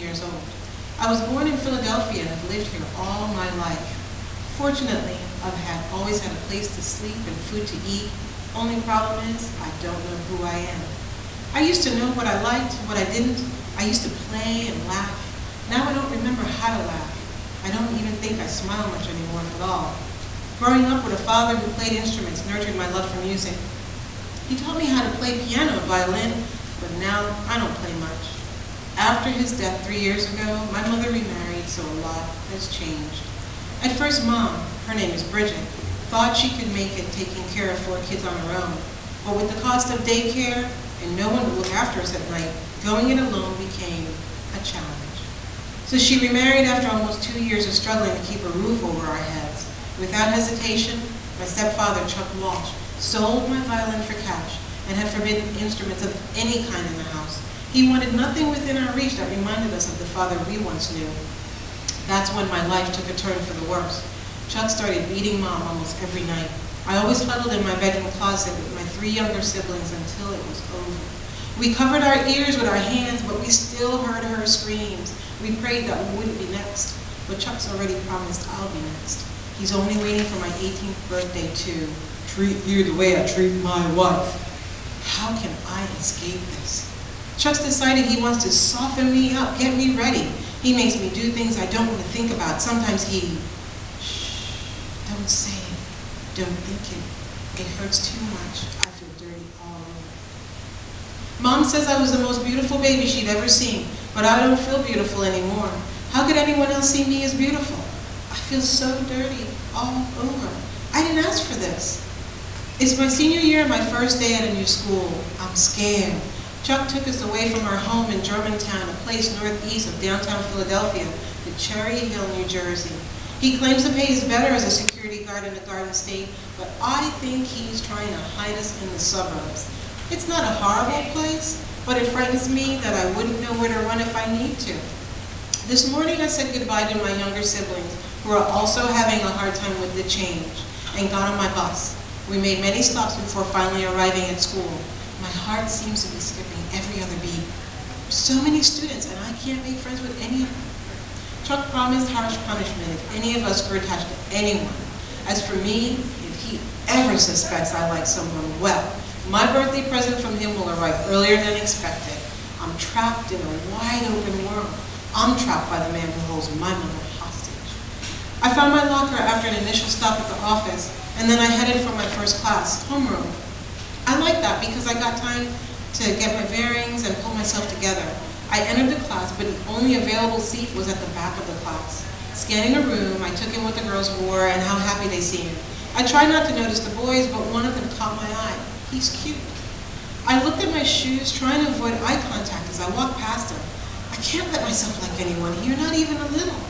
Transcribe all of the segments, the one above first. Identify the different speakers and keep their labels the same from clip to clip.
Speaker 1: years old. I was born in Philadelphia and have lived here all my life. Fortunately, I've always had a place to sleep and food to eat. Only problem is, I don't know who I am. I used to know what I liked, what I didn't. I used to play and laugh. Now I don't remember how to laugh. I don't even think I smile much anymore at all. Growing up with a father who played instruments nurtured my love for music. He taught me how to play piano and violin, but now I don't play much. After his death 3 years ago, my mother remarried, so a lot has changed. At first, Mom, her name is Bridget, thought she could make it taking care of 4 kids on her own. But with the cost of daycare and no one to look after us at night, going it alone became a challenge. So she remarried after almost 2 years of struggling to keep a roof over our heads. Without hesitation, my stepfather, Chuck Walsh, sold my violin for cash and had forbidden instruments of any kind in the house. He wanted nothing within our reach that reminded us of the father we once knew. That's when my life took a turn for the worse. Chuck started beating Mom almost every night. I always huddled in my bedroom closet with my 3 younger siblings until it was over. We covered our ears with our hands, but we still heard her screams. We prayed that we wouldn't be next, but Chuck's already promised I'll be next. He's only waiting for my 18th birthday to treat you the way I treat my wife. How can I escape this? Chuck's decided he wants to soften me up, get me ready. He makes me do things I don't want to think about. Sometimes shh, don't say it, don't think it. It hurts too much. I feel dirty all over. Mom says I was the most beautiful baby she'd ever seen, but I don't feel beautiful anymore. How could anyone else see me as beautiful? I feel so dirty all over. I didn't ask for this. It's my senior year and my first day at a new school. I'm scared. Chuck took us away from our home in Germantown, a place northeast of downtown Philadelphia, to Cherry Hill, New Jersey. He claims the pay is better as a security guard in the Garden State, but I think he's trying to hide us in the suburbs. It's not a horrible place, but it frightens me that I wouldn't know where to run if I need to. This morning I said goodbye to my younger siblings, who are also having a hard time with the change, and got on my bus. We made many stops before finally arriving at school. My heart seems to be skipping every other beat. So many students, and I can't make friends with any of them. Chuck promised harsh punishment if any of us were attached to anyone. As for me, if he ever suspects I like someone, well, my birthday present from him will arrive earlier than expected. I'm trapped in a wide open world. I'm trapped by the man who holds my mother hostage. I found my locker after an initial stop at the office, and then I headed for my first class, homeroom. I like that because I got time to get my bearings and pull myself together. I entered the class, but the only available seat was at the back of the class. Scanning the room, I took in what the girls wore and how happy they seemed. I tried not to notice the boys, but one of them caught my eye. He's cute. I looked at my shoes, trying to avoid eye contact as I walked past him. I can't let myself like anyone here, not even a little.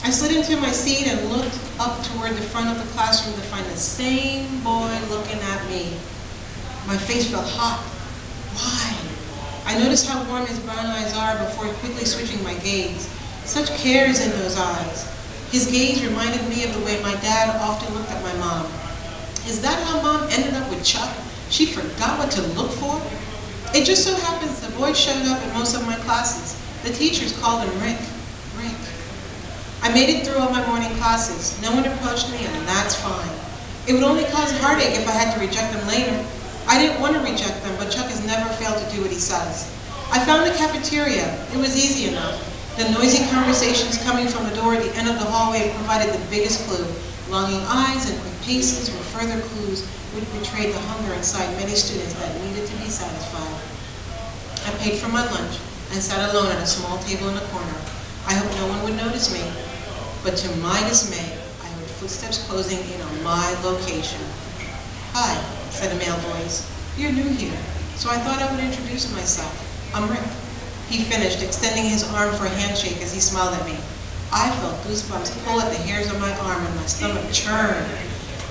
Speaker 1: I slid into my seat and looked up toward the front of the classroom to find the same boy looking at me. My face felt hot. Why? I noticed how warm his brown eyes are before quickly switching my gaze. Such care is in those eyes. His gaze reminded me of the way my dad often looked at my mom. Is that how Mom ended up with Chuck? She forgot what to look for? It just so happens the boy showed up in most of my classes. The teachers called him Rick. Rick. I made it through all my morning classes. No one approached me, and that's fine. It would only cause heartache if I had to reject them later. I didn't want to reject them, but Chuck has never failed to do what he says. I found the cafeteria. It was easy enough. The noisy conversations coming from the door at the end of the hallway provided the biggest clue. Longing eyes and quick paces were further clues which betrayed the hunger inside many students that needed to be satisfied. I paid for my lunch and sat alone at a small table in the corner. I hoped no one would notice me, but to my dismay, I heard footsteps closing in on my location. Hi, said a male voice. You're new here, so I thought I would introduce myself. I'm Rick. He finished, extending his arm for a handshake as he smiled at me. I felt goosebumps pull at the hairs of my arm and my stomach churned.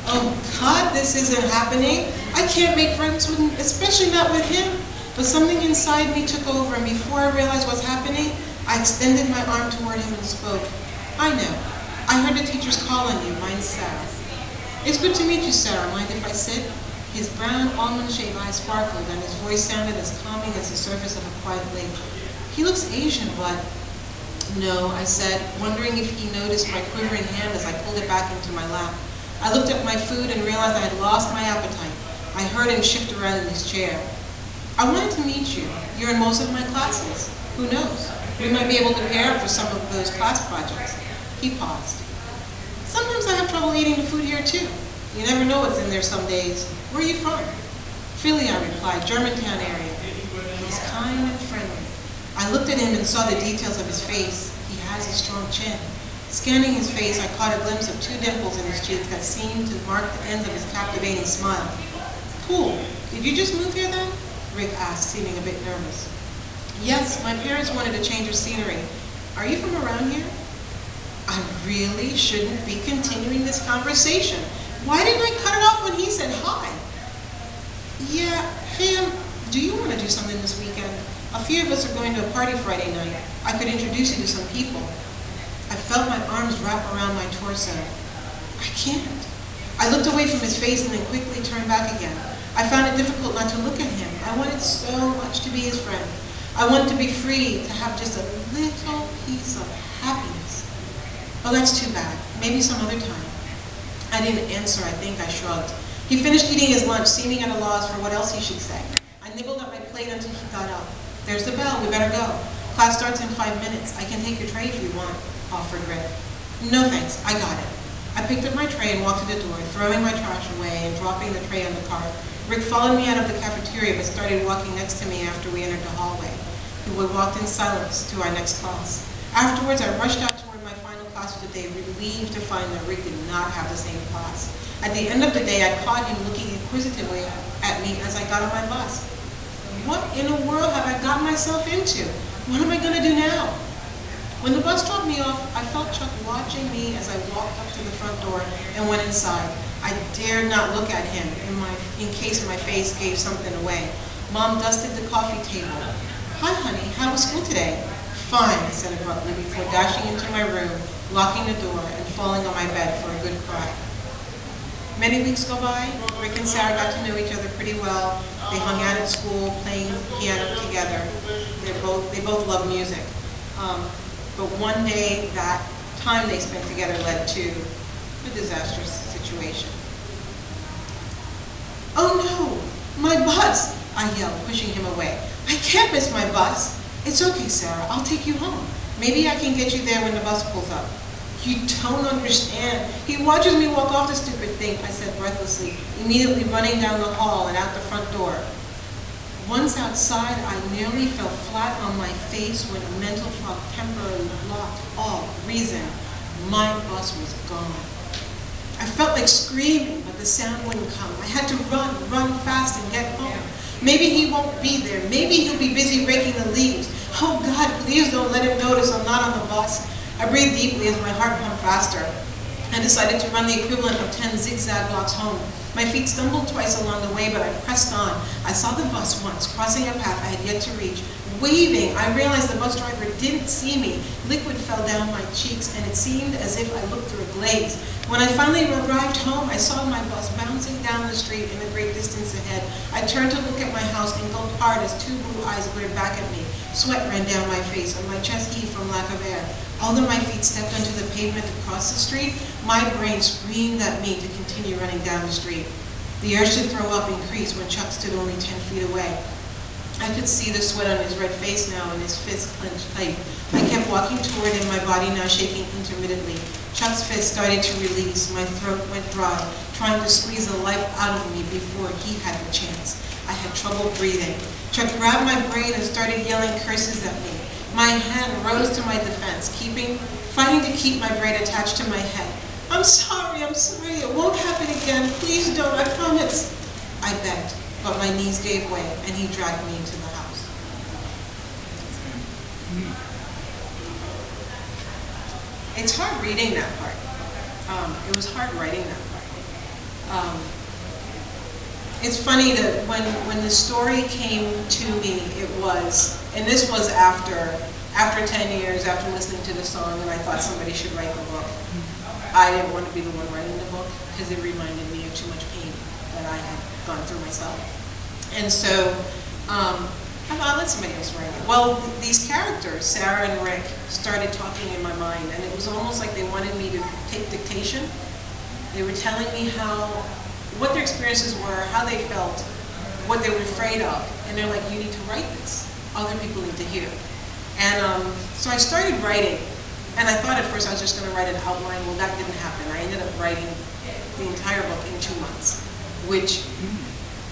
Speaker 1: Oh God, this isn't happening. I can't make friends with him, especially not with him. But something inside me took over, and before I realized what's happening, I extended my arm toward him and spoke. I know. I heard the teachers call on you. Mine's Sarah. It's good to meet you, Sarah. Mind if I sit? His brown, almond-shaped eyes sparkled, and his voice sounded as calming as the surface of a quiet lake. He looks Asian, but "No," I said, wondering if he noticed my quivering hand as I pulled it back into my lap. I looked at my food and realized I had lost my appetite. I heard him shift around in his chair. "I wanted to meet you. You're in most of my classes. Who knows? We might be able to pair up for some of those class projects." He paused. "Sometimes I have trouble eating the food here too. You never know what's in there some days. Where are you from?" "Philly," I replied, "Germantown area." He's kind and friendly. I looked at him and saw the details of his face. He has a strong chin. Scanning his face, I caught a glimpse of 2 dimples in his cheeks that seemed to mark the ends of his captivating smile. "Cool. Did you just move here then?" Rick asked, seeming a bit nervous. "Yes, my parents wanted a change of scenery. Are you from around here?" I really shouldn't be continuing this conversation. Why didn't I cut it off when he said hi? "Yeah, hey, do you want to do something this weekend? A few of us are going to a party Friday night. I could introduce you to some people." I felt my arms wrap around my torso. "I can't." I looked away from his face and then quickly turned back again. I found it difficult not to look at him. I wanted so much to be his friend. I wanted to be free, to have just a little piece of happiness. "Oh, that's too bad. Maybe some other time." I didn't answer. I think I shrugged. He finished eating his lunch, seeming at a loss for what else he should say. I nibbled at my plate until he got up. "There's the bell. We better go. Class starts in 5 minutes. I can take your tray if you want," offered Rick. "No thanks. I got it." I picked up my tray and walked to the door, throwing my trash away and dropping the tray on the cart. Rick followed me out of the cafeteria but started walking next to me after we entered the hallway. We walked in silence to our next class. Afterwards, I rushed out toward my final class for the day, relieved to find that Rick did not have the same class. At the end of the day, I caught him looking inquisitively at me as I got on my bus. What in the world have I gotten myself into? What am I going to do now? When the bus dropped me off, I felt Chuck watching me as I walked up to the front door and went inside. I dared not look at him in case my face gave something away. Mom dusted the coffee table. "Hi, honey, how was school today?" "Fine," I said abruptly before dashing into my room, locking the door, and falling on my bed for a good cry. Many weeks go by. Rick and Sarah got to know each other pretty well. They hung out at school, playing piano together. They both love music. But one day, that time they spent together led to a disastrous situation. "Oh no, my bus!" I yelled, pushing him away. "I can't miss my bus." "It's okay, Sarah, I'll take you home. Maybe I can get you there when the bus pulls up." "You don't understand. He watches me walk off the stupid thing," I said breathlessly, immediately running down the hall and out the front door. Once outside, I nearly fell flat on my face when a mental fog temporarily blocked all reason. My bus was gone. I felt like screaming, but the sound wouldn't come. I had to run fast and get home. Maybe he won't be there. Maybe he'll be busy raking the leaves. Oh God, please don't let him notice I'm not on the bus. I breathed deeply as my heart pumped faster. I decided to run the equivalent of 10 zigzag blocks home. My feet stumbled twice along the way, but I pressed on. I saw the bus once, crossing a path I had yet to reach. Waving, I realized the bus driver didn't see me. Liquid fell down my cheeks, and it seemed as if I looked through a glaze. When I finally arrived home, I saw my bus bouncing down the street in the great distance ahead. I turned to look at my house and gulped hard as 2 blue eyes glared back at me. Sweat ran down my face, and my chest heaved from lack of air. Although my feet stepped onto the pavement to cross the street, my brain screamed at me to continue running down the street. The urge to throw up increased when Chuck stood only 10 feet away. I could see the sweat on his red face now and his fist clenched tight. I kept walking toward him, my body now shaking intermittently. Chuck's fist started to release. My throat went dry, trying to squeeze the life out of me before he had the chance. I had trouble breathing. Chuck grabbed my brain and started yelling curses at me. My hand rose to my defense, fighting to keep my brain attached to my head. I'm sorry, it won't happen again. Please don't, I promise. I begged, but my knees gave way, and he dragged me into the house. It's hard reading that part. It was hard writing that part. It's funny that when the story came to me, it was, and this was after 10 years, after listening to the song, and I thought somebody should write the book. I didn't want to be the one writing the book because it reminded me of too much pain that I had gone through myself. And so How about let somebody else write it? Well, these characters, Sarah and Rick, started talking in my mind, and it was almost like they wanted me to take dictation. They were telling me what their experiences were, how they felt, what they were afraid of, and they're like, you need to write this. Other people need to hear. And so I started writing, and I thought at first I was just going to write an outline. Well, that didn't happen. I ended up writing the entire book in 2 months, which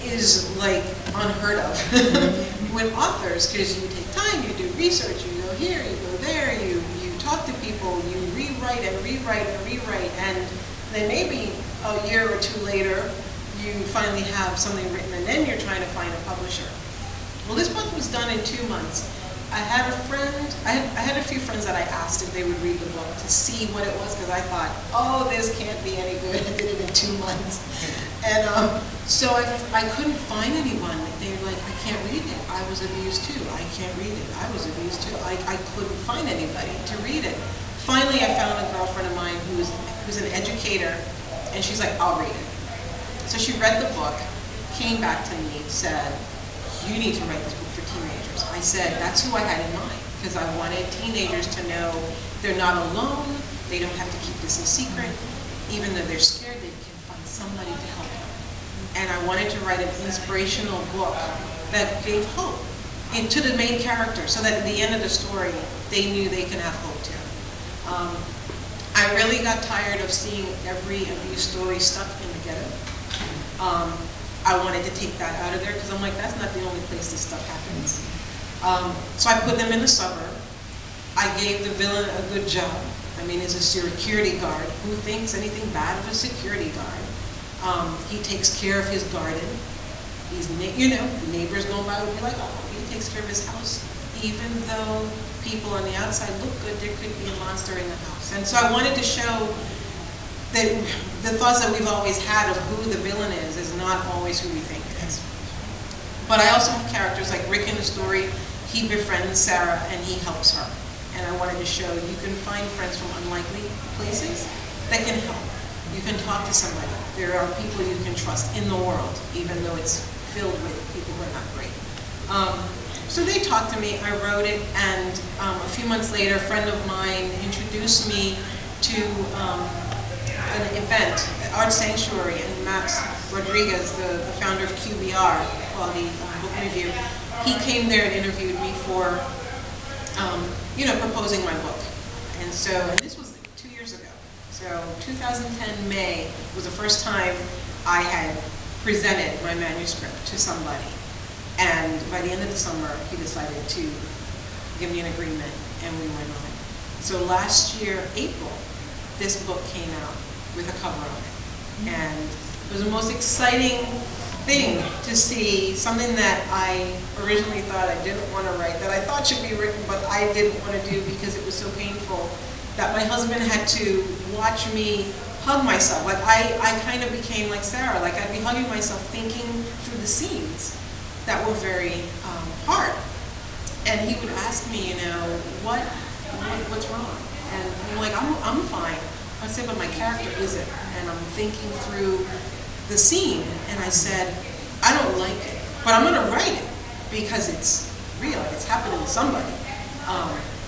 Speaker 1: is like unheard of with authors, because you take time, you do research, you go here, you go there, you talk to people, you rewrite and rewrite and rewrite, and then maybe a year or two later you finally have something written, and then you're trying to find a publisher. Well, this book was done in 2 months. I had a few friends that I asked if they would read the book to see what it was, because I thought, oh, this can't be any good. I did it in 2 months. And so I couldn't find anyone. They were like, I can't read it. I was abused too. I can't read it. I was abused too. I couldn't find anybody to read it. Finally, I found a girlfriend of mine who's an educator, and she's like, I'll read it. So she read the book, came back to me, said, you need to write this book for teenagers. I said, that's who I had in mind, because I wanted teenagers to know they're not alone, they don't have to keep this a secret. Even though they're scared, they can find somebody to help them. And I wanted to write an inspirational book that gave hope to the main character, so that at the end of the story, they knew they can have hope too. I really got tired of seeing every abuse story stuck in the ghetto. I wanted to take that out of there, because I'm like, that's not the only place this stuff happens. So I put them in a suburb. I gave the villain a good job. I mean, he's a security guard. Who thinks anything bad of a security guard? He takes care of his garden. He's, the neighbors going by would be like, oh, he takes care of his house. Even though people on the outside look good, there could be a monster in the house. And so I wanted to show that the thoughts that we've always had of who the villain is not always who we think it is. But I also have characters like Rick in the story. He befriends Sarah and he helps her. And I wanted to show you can find friends from unlikely places that can help. You can talk to somebody. There are people you can trust in the world, even though it's filled with people who are not great. So they talked to me, I wrote it, and a few months later, a friend of mine introduced me to an event, Art Sanctuary, and Max Rodriguez, the founder of QBR, Quality Book Review, he came there and interviewed me for, proposing my book. And this was 2 years ago. So 2010 May was the first time I had presented my manuscript to somebody. And by the end of the summer, he decided to give me an agreement, and we went on. So last year, April, this book came out with a cover on it. And it was the most exciting thing to see something that I originally thought I didn't want to write, that I thought should be written, but I didn't want to do because it was so painful, that my husband had to watch me hug myself. Like I kind of became like Sarah, like I'd be hugging myself thinking through the scenes that were very hard. And he would ask me, what's wrong? And I'm like, I'm fine. I said, but my character isn't. And I'm thinking through the scene, and I said, I don't like it, but I'm going to write it because it's real. It's happening to somebody.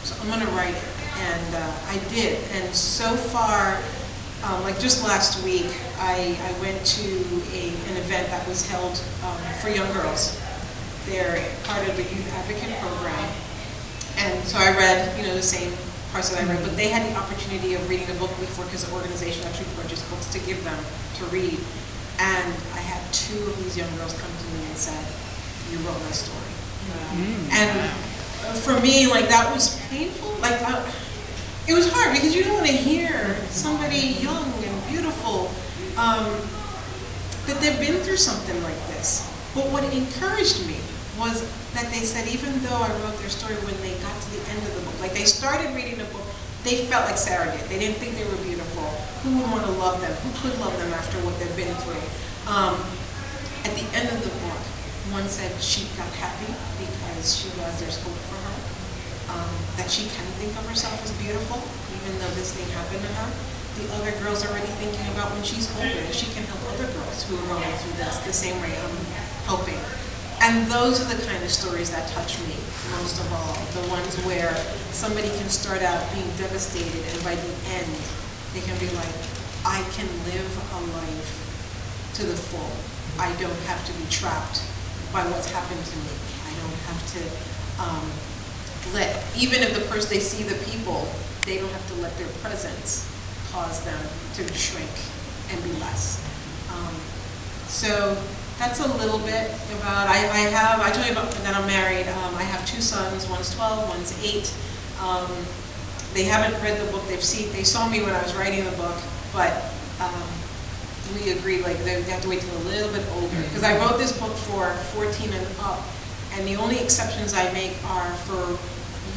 Speaker 1: So I'm going to write it. And I did. And so far, like just last week, I went to an event that was held for young girls. They're part of the youth advocate program. And so I read, the same parts that I read, but they had the opportunity of reading a book before, because the organization actually purchased books to give them to read. And I had 2 of these young girls come to me and said, you wrote my story. And for me, like, that was painful. Like, it was hard, because you don't want to hear somebody young and beautiful that they've been through something like this. But what encouraged me was that they said, even though I wrote their story, when they got to the end of the book, like they started reading the book, they felt like Sarah did. They didn't think they were beautiful. Who would want to love them? Who could love them after what they've been through? At the end of the book, one said she got happy because she realized there's hope for her, that she can think of herself as beautiful, even though this thing happened to her. The other girl's already thinking about when she's older, she can help other girls who are going through this the same way I'm helping. And those are the kind of stories that touch me most of all. The ones where somebody can start out being devastated, and by the end, they can be like, I can live a life to the full. I don't have to be trapped by what's happened to me. I don't have to even if the person, they see the people, they don't have to let their presence cause them to shrink and be less. So that's a little bit about, I told you about that I'm married. I have 2 sons, one's 12, one's 8. They haven't read the book, they saw me when I was writing the book, but we agreed like they have to wait till a little bit older. Because I wrote this book for 14 and up, and the only exceptions I make are for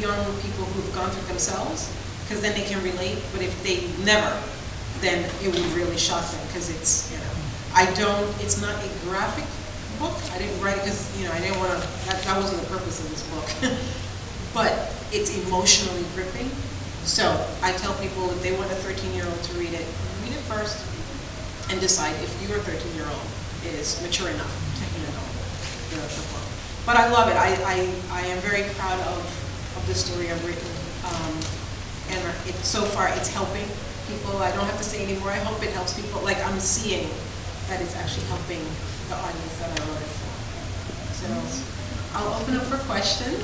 Speaker 1: young people who've gone through themselves, because then they can relate. But if they never, then it would really shock them, because it's, it's not a graphic book. I didn't write it because, I didn't want to, that wasn't the purpose of this book. But it's emotionally gripping. So I tell people if they want a 13-year-old to read it first and decide if your 13-year-old is mature enough to handle the book. But I love it. I am very proud of the story I've written. And so far it's helping people. I don't have to say anymore. I hope it helps people. Like, I'm seeing that it's actually helping the audience that I wrote it for. So I'll open up for questions.